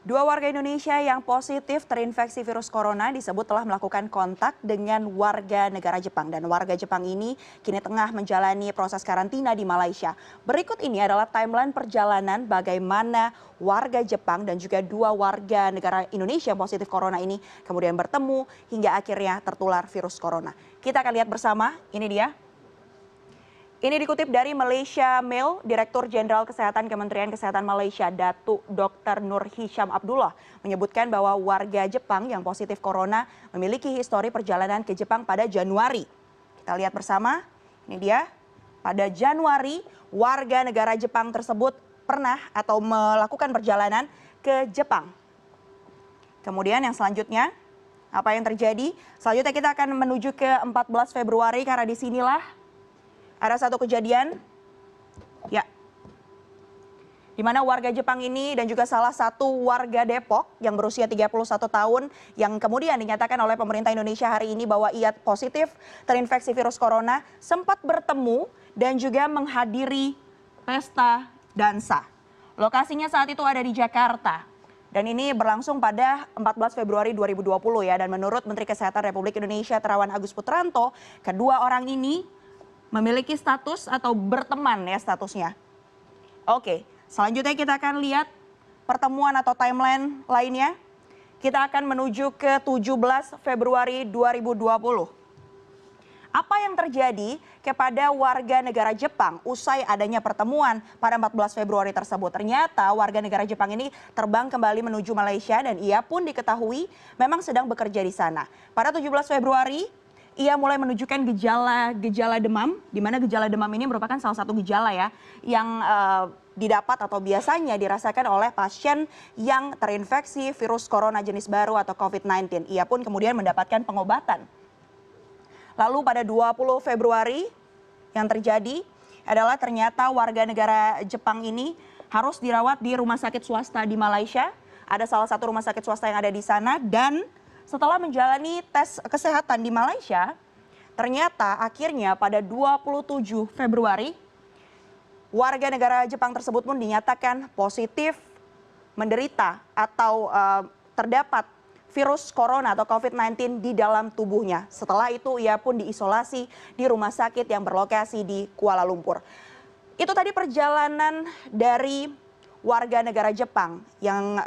Dua warga Indonesia yang positif terinfeksi virus corona disebut telah melakukan kontak dengan warga negara Jepang. Dan warga Jepang ini kini tengah menjalani proses karantina di Malaysia. Berikut ini adalah timeline perjalanan bagaimana warga Jepang dan juga dua warga negara Indonesia yang positif corona ini kemudian bertemu hingga akhirnya tertular virus corona. Kita akan lihat bersama, ini dia. Ini dikutip dari Malaysia Mail, Direktur Jenderal Kesehatan Kementerian Kesehatan Malaysia, Datuk Dr. Nur Hisham Abdullah, menyebutkan bahwa warga Jepang yang positif corona memiliki histori perjalanan ke Jepang pada Januari. Kita lihat bersama, ini dia. Pada Januari, warga negara Jepang tersebut pernah atau melakukan perjalanan ke Jepang. Kemudian yang selanjutnya, apa yang terjadi? Selanjutnya kita akan menuju ke 14 Februari karena disinilah ada satu kejadian, ya, di mana warga Jepang ini dan juga salah satu warga Depok yang berusia 31 tahun yang kemudian dinyatakan oleh pemerintah Indonesia hari ini bahwa ia positif terinfeksi virus corona sempat bertemu dan juga menghadiri pesta dansa. Lokasinya saat itu ada di Jakarta. Dan ini berlangsung pada 14 Februari 2020 ya. Dan menurut Menteri Kesehatan Republik Indonesia Terawan Agus Putranto, kedua orang ini memiliki status atau berteman ya statusnya. Oke, selanjutnya kita akan lihat pertemuan atau timeline lainnya. Kita akan menuju ke 17 Februari 2020. Apa yang terjadi kepada warga negara Jepang usai adanya pertemuan pada 14 Februari tersebut? Ternyata warga negara Jepang ini terbang kembali menuju Malaysia dan ia pun diketahui memang sedang bekerja di sana. Pada 17 Februari, ia mulai menunjukkan gejala demam, di mana gejala demam ini merupakan salah satu gejala ya yang didapat atau biasanya dirasakan oleh pasien yang terinfeksi virus corona jenis baru atau COVID-19. Ia pun kemudian mendapatkan pengobatan. Lalu pada 20 Februari yang terjadi adalah ternyata warga negara Jepang ini harus dirawat di rumah sakit swasta di Malaysia. Ada salah satu rumah sakit swasta yang ada di sana dan setelah menjalani tes kesehatan di Malaysia, ternyata akhirnya pada 27 Februari, warga negara Jepang tersebut pun dinyatakan positif menderita atau terdapat virus corona atau COVID-19 di dalam tubuhnya. Setelah itu ia pun diisolasi di rumah sakit yang berlokasi di Kuala Lumpur. Itu tadi perjalanan dari warga negara Jepang yang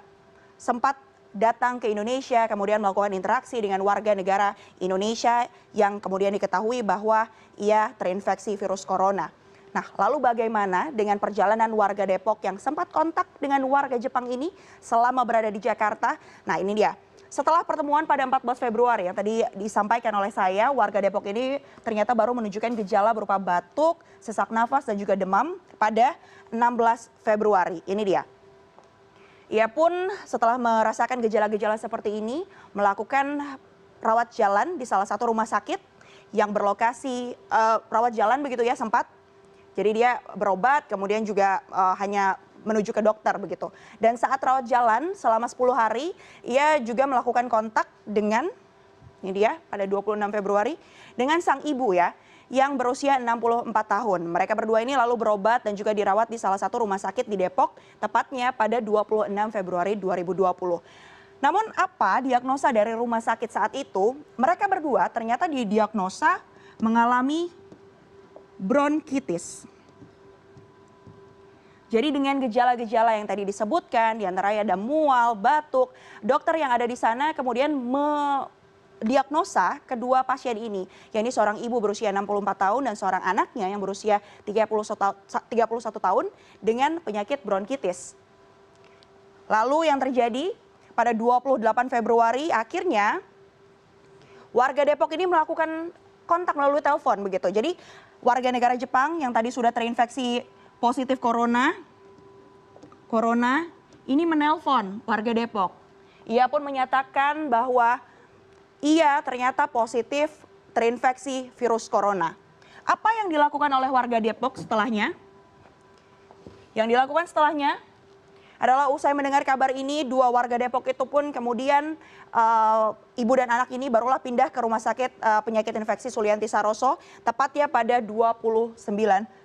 sempat datang ke Indonesia, kemudian melakukan interaksi dengan warga negara Indonesia yang kemudian diketahui bahwa ia terinfeksi virus corona. Nah, lalu bagaimana dengan perjalanan warga Depok yang sempat kontak dengan warga Jepang ini selama berada di Jakarta? Nah, ini dia. Setelah pertemuan pada 14 Februari yang tadi disampaikan oleh saya, warga Depok ini ternyata baru menunjukkan gejala berupa batuk, sesak nafas, dan juga demam pada 16 Februari. Ini dia. Ia pun setelah merasakan gejala-gejala seperti ini melakukan rawat jalan di salah satu rumah sakit yang berlokasi rawat jalan begitu ya sempat. Jadi dia berobat kemudian juga hanya menuju ke dokter begitu. Dan saat rawat jalan selama 10 hari ia juga melakukan kontak dengan, ini dia pada 26 Februari, dengan sang ibu ya, yang berusia 64 tahun. Mereka berdua ini lalu berobat dan juga dirawat di salah satu rumah sakit di Depok, tepatnya pada 26 Februari 2020. Namun apa diagnosa dari rumah sakit saat itu? Mereka berdua ternyata didiagnosa mengalami bronkitis. Jadi dengan gejala-gejala yang tadi disebutkan, diantaranya ada mual, batuk, dokter yang ada di sana kemudian diagnosa kedua pasien ini, yakni seorang ibu berusia 64 tahun dan seorang anaknya yang berusia 31 tahun dengan penyakit bronkitis. Lalu yang terjadi pada 28 Februari akhirnya warga Depok ini melakukan kontak melalui telepon begitu. Jadi warga negara Jepang yang tadi sudah terinfeksi positif corona ini menelpon warga Depok. Ia pun menyatakan bahwa ia ternyata positif terinfeksi virus corona. Apa yang dilakukan oleh warga Depok setelahnya? Yang dilakukan setelahnya adalah usai mendengar kabar ini, dua warga Depok itu pun kemudian ibu dan anak ini barulah pindah ke rumah sakit penyakit infeksi Sulianti Saroso, tepatnya pada 29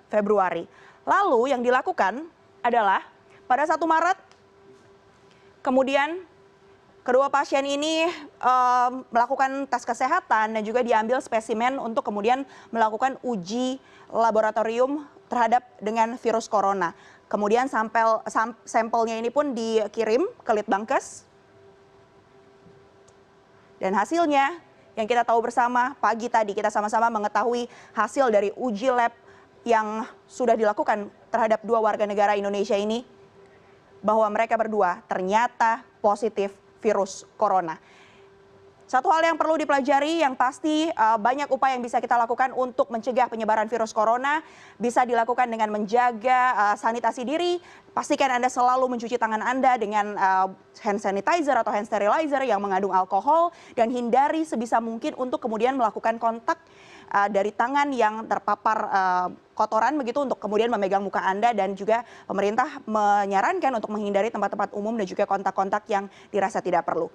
Februari. Lalu yang dilakukan adalah pada 1 Maret Kemudian kedua pasien ini melakukan tes kesehatan dan juga diambil spesimen untuk kemudian melakukan uji laboratorium terhadap dengan virus corona. Kemudian sampelnya ini pun dikirim ke Litbangkes. Dan hasilnya yang kita tahu bersama pagi tadi kita sama-sama mengetahui hasil dari uji lab yang sudah dilakukan terhadap dua warga negara Indonesia ini, bahwa mereka berdua ternyata positif virus corona. Satu hal yang perlu dipelajari yang pasti banyak upaya yang bisa kita lakukan untuk mencegah penyebaran virus corona. Bisa dilakukan dengan menjaga sanitasi diri. Pastikan Anda selalu mencuci tangan Anda dengan hand sanitizer atau hand sterilizer yang mengandung alkohol. Dan hindari sebisa mungkin untuk kemudian melakukan kontak dari tangan yang terpapar kotoran begitu untuk kemudian memegang muka Anda. Dan juga pemerintah menyarankan untuk menghindari tempat-tempat umum dan juga kontak-kontak yang dirasa tidak perlu.